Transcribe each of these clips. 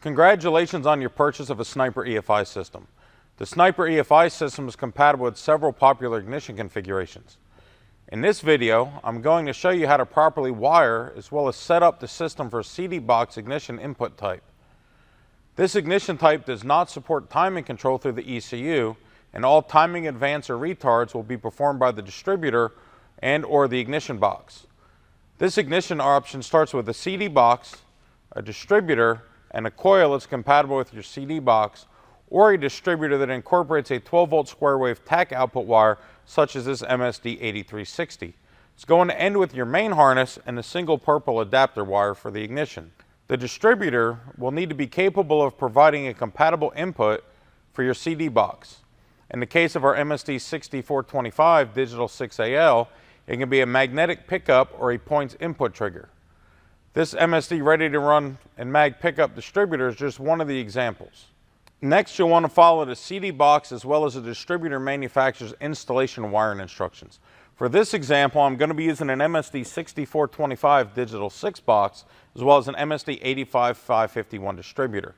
Congratulations on your purchase of a Sniper EFI system. The Sniper EFI system is compatible with several popular ignition configurations. In this video, I'm going to show you how to properly wire as well as set up the system for CD box ignition input type. This ignition type does not support timing control through the ECU, and all timing advance or retards will be performed by the distributor and/or the ignition box. This ignition option starts with a CD box, a distributor, and a coil that's compatible with your CD box, or a distributor that incorporates a 12-volt square wave tach output wire such as this MSD 8360. It's going to end with your main harness and a single purple adapter wire for the ignition. The distributor will need to be capable of providing a compatible input for your CD box. In the case of our MSD 6425 digital 6AL, it can be a magnetic pickup or a points input trigger. This MSD ready to run and mag pickup distributor is just one of the examples. Next, you'll want to follow the CD box as well as the distributor manufacturer's installation wiring instructions. For this example, I'm going to be using an MSD 6425 digital 6 box as well as an MSD 85551 distributor.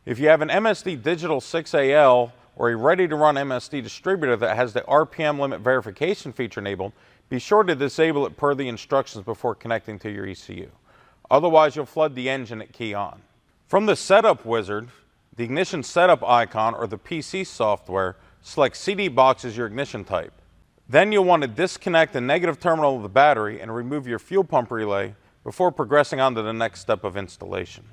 If you have an MSD digital 6AL or a ready to run MSD distributor that has the RPM limit verification feature enabled, be sure to disable it per the instructions before connecting to your ECU. Otherwise, you'll flood the engine at key on. From the setup wizard, the ignition setup icon or the PC software, select CD box as your ignition type. Then you'll want to disconnect the negative terminal of the battery and remove your fuel pump relay before progressing on to the next step of installation.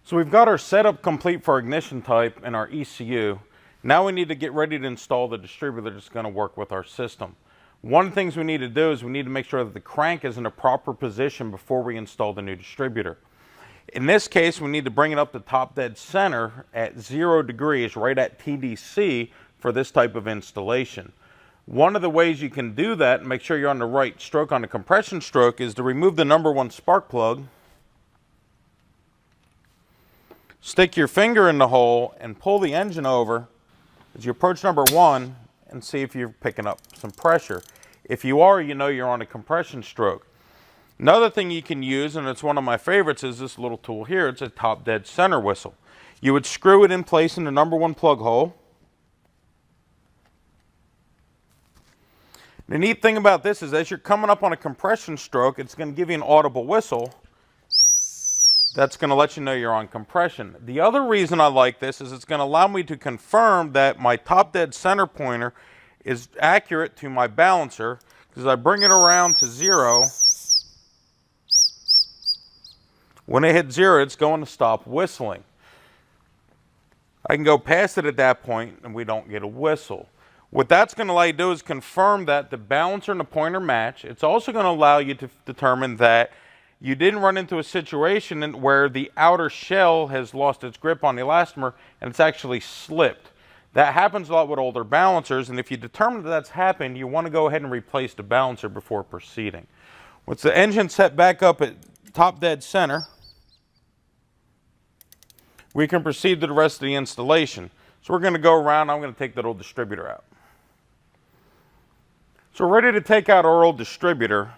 So we've got our setup complete for our ignition type and our ECU. Now we need to get ready to install the distributor that's going to work with our system. One of the things we need to do is we need to make sure that the crank is in a proper position before we install the new distributor. In this case, we need to bring it up to top dead center at 0 degrees, right at TDC for this type of installation. One of the ways you can do that and make sure you're on the right stroke on the compression stroke is to remove the number 1 spark plug, stick your finger in the hole and pull the engine over as you approach number 1 and see if you're picking up some pressure. If you are, you know you're on a compression stroke. Another thing you can use, and it's one of my favorites, is this little tool here. It's a top dead center whistle. You would screw it in place in the number 1 plug hole. The neat thing about this is as you're coming up on a compression stroke, it's going to give you an audible whistle. That's going to let you know you're on compression. The other reason I like this is it's going to allow me to confirm that my top dead center pointer is accurate to my balancer, because I bring it around to 0. When it hits 0, it's going to stop whistling. I can go past it at that point and we don't get a whistle. What that's going to allow you to do is confirm that the balancer and the pointer match. It's also going to allow you to determine that you didn't run into a situation where the outer shell has lost its grip on the elastomer and it's actually slipped. That happens a lot with older balancers, and if you determine that that's happened, you want to go ahead and replace the balancer before proceeding. With the engine set back up at top dead center, we can proceed to the rest of the installation. So we're going to go around. I'm going to take that old distributor out. So we're ready to take out our old distributor.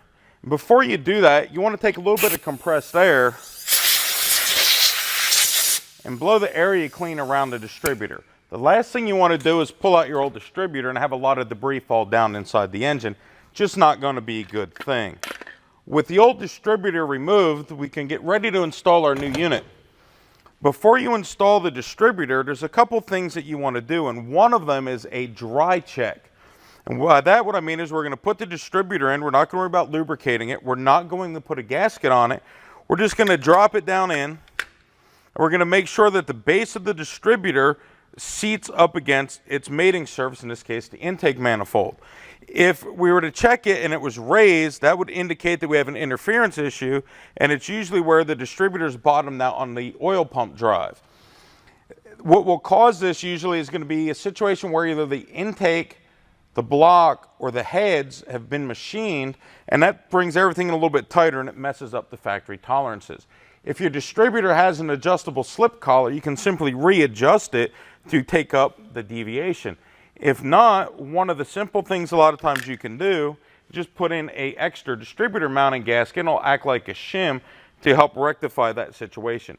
Before you do that, you want to take a little bit of compressed air and blow the area clean around the distributor. The last thing you want to do is pull out your old distributor and have a lot of debris fall down inside the engine. Just not going to be a good thing. With the old distributor removed, we can get ready to install our new unit. Before you install the distributor, there's a couple things that you want to do, and one of them is a dry check. And by that, what I mean is we're going to put the distributor in. We're not going to worry about lubricating it. We're not going to put a gasket on it. We're just going to drop it down in. And we're going to make sure that the base of the distributor seats up against its mating surface, in this case, the intake manifold. If we were to check it and it was raised, that would indicate that we have an interference issue, and it's usually where the distributor's bottomed out on the oil pump drive. What will cause this usually is going to be a situation where either the intake, the block, or the heads have been machined, and that brings everything in a little bit tighter and it messes up the factory tolerances. If your distributor has an adjustable slip collar, you can simply readjust it to take up the deviation. If not, one of the simple things a lot of times you can do, just put in a extra distributor mounting gasket, and it'll act like a shim to help rectify that situation.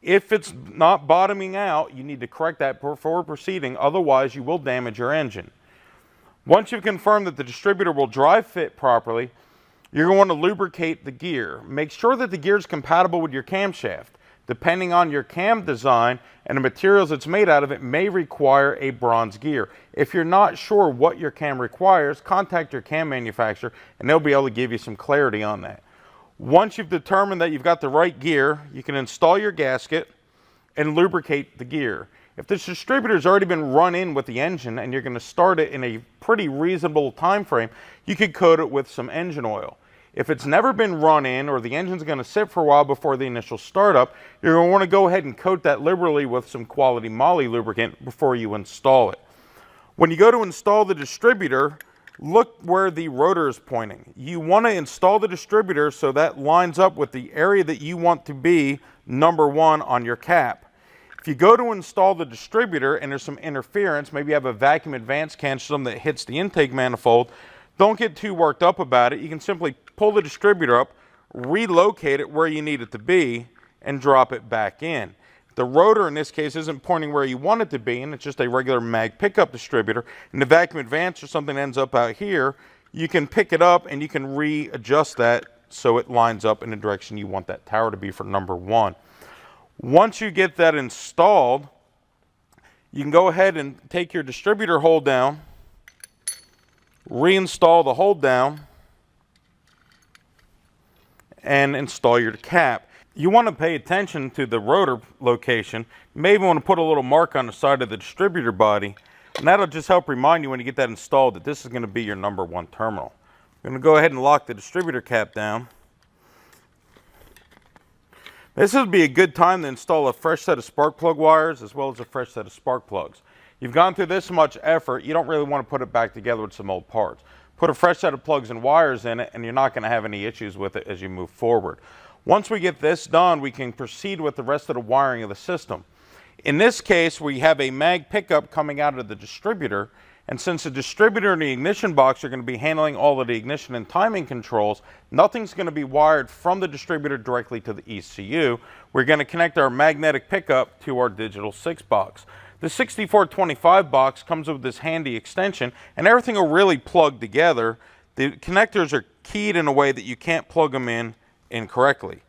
If it's not bottoming out, you need to correct that before proceeding, otherwise you will damage your engine. Once you've confirmed that the distributor will drive fit properly, you're going to lubricate the gear. Make sure that the gear is compatible with your camshaft. Depending on your cam design and the materials it's made out of, it may require a bronze gear. If you're not sure what your cam requires, contact your cam manufacturer and they'll be able to give you some clarity on that. Once you've determined that you've got the right gear, you can install your gasket and lubricate the gear. If this distributor's already been run in with the engine and you're going to start it in a pretty reasonable time frame, you could coat it with some engine oil. If it's never been run in or the engine's going to sit for a while before the initial startup, you're going to want to go ahead and coat that liberally with some quality moly lubricant before you install it. When you go to install the distributor, look where the rotor is pointing. You want to install the distributor so that lines up with the area that you want to be number one on your cap. If you go to install the distributor and there's some interference, maybe you have a vacuum advance can system that hits the intake manifold, don't get too worked up about it. You can simply pull the distributor up, relocate it where you need it to be, and drop it back in. The rotor in this case isn't pointing where you want it to be, and it's just a regular mag pickup distributor, and the vacuum advance or something ends up out here, you can pick it up and you can readjust that so it lines up in the direction you want that tower to be for number one. Once you get that installed, you can go ahead and take your distributor hold down, reinstall the hold down, and install your cap. You want to pay attention to the rotor location. You may even want to put a little mark on the side of the distributor body, and that'll just help remind you when you get that installed that this is going to be your number one terminal. I'm going to go ahead and lock the distributor cap down. This would be a good time to install a fresh set of spark plug wires as well as a fresh set of spark plugs. You've gone through this much effort, you don't really want to put it back together with some old parts. Put a fresh set of plugs and wires in it and you're not going to have any issues with it as you move forward. Once we get this done, we can proceed with the rest of the wiring of the system. In this case, we have a mag pickup coming out of the distributor, and since the distributor and the ignition box are going to be handling all of the ignition and timing controls, nothing's going to be wired from the distributor directly to the ECU. We're going to connect our magnetic pickup to our digital 6 box. The 6425 box comes with this handy extension, and everything will really plug together. The connectors are keyed in a way that you can't plug them in incorrectly.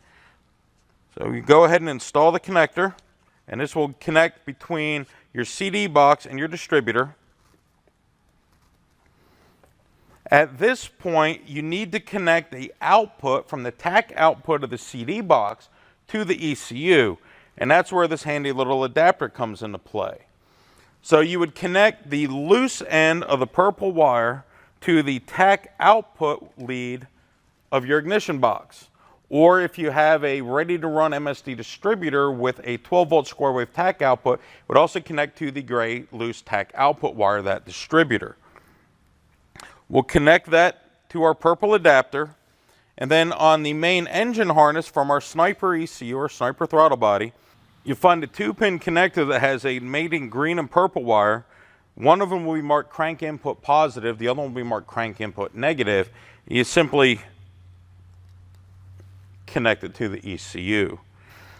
So you go ahead and install the connector, and this will connect between your CD box and your distributor. At this point, you need to connect the output from the tach output of the CD box to the ECU, and that's where this handy little adapter comes into play. So you would connect the loose end of the purple wire to the tach output lead of your ignition box. Or if you have a ready-to-run MSD distributor with a 12-volt square wave tach output, it would also connect to the gray loose tach output wire of that distributor. We'll connect that to our purple adapter, and then on the main engine harness from our Sniper ECU or Sniper throttle body, you'll find a 2-pin connector that has a mating green and purple wire. One of them will be marked crank input positive, the other one will be marked crank input negative. You simply connect it to the ECU.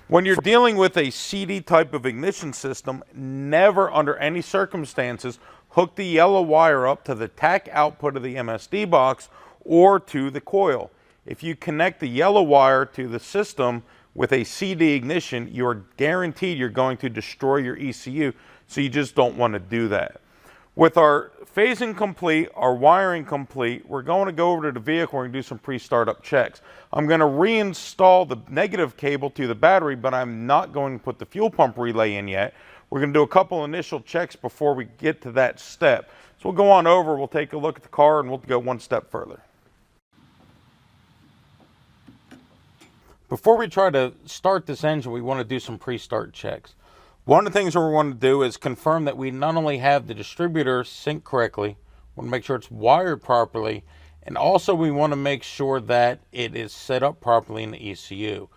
When you're dealing with a CD type of ignition system, never under any circumstances hook the yellow wire up to the tach output of the MSD box or to the coil. If you connect the yellow wire to the system with a CD ignition, you're guaranteed you're going to destroy your ECU, so you just don't want to do that. With our phasing complete, our wiring complete, we're going to go over to the vehicle and do some pre-startup checks. I'm going to reinstall the negative cable to the battery, but I'm not going to put the fuel pump relay in yet. We're going to do a couple initial checks before we get to that step. So we'll go on over, we'll take a look at the car, and we'll go one step further. Before we try to start this engine, we want to do some pre-start checks. One of the things that we want to do is confirm that we not only have the distributor synced correctly, we want to make sure it's wired properly, and also we want to make sure that it is set up properly in the ECU.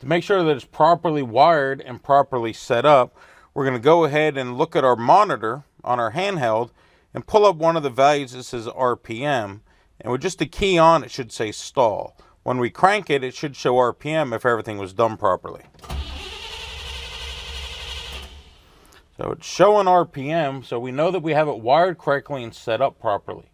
To make sure that it's properly wired and properly set up, we're going to go ahead and look at our monitor on our handheld and pull up one of the values that says RPM, and with just a key on it should say stall. When we crank it, it should show RPM if everything was done properly. So it's showing RPM, so we know that we have it wired correctly and set up properly.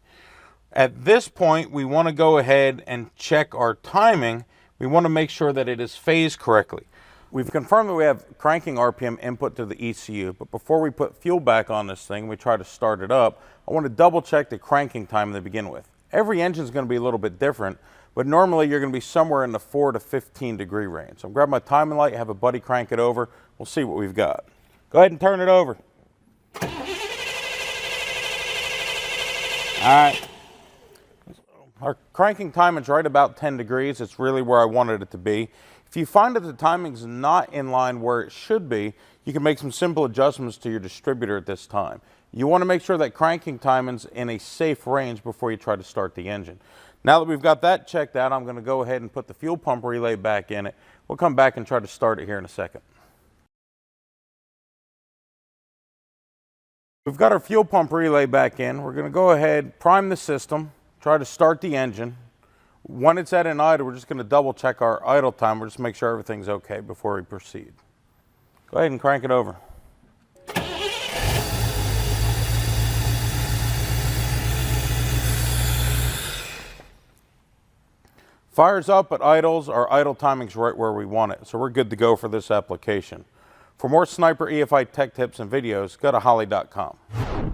At this point, we want to go ahead and check our timing. We want to make sure that it is phased correctly. We've confirmed that we have cranking RPM input to the ECU, but before we put fuel back on this thing, we try to start it up, I want to double check the cranking time to begin with. Every engine is going to be a little bit different, but normally you're going to be somewhere in the 4 to 15 degree range. So I'm grabbing my timing light, have a buddy crank it over. We'll see what we've got. Go ahead and turn it over. All right. Our cranking time is right about 10 degrees. It's really where I wanted it to be. If you find that the timing's not in line where it should be, you can make some simple adjustments to your distributor at this time. You want to make sure that cranking timing's in a safe range before you try to start the engine. Now that we've got that checked out, I'm going to go ahead and put the fuel pump relay back in it. We'll come back and try to start it here in a second. We've got our fuel pump relay back in. We're going to go ahead, prime the system, try to start the engine. When it's at an idle, we're just going to double check our idle time. We'll just make sure everything's okay before we proceed. Go ahead and crank it over. Fires up at idles, our idle timing's right where we want it, so we're good to go for this application. For more Sniper EFI tech tips and videos, go to Holley.com.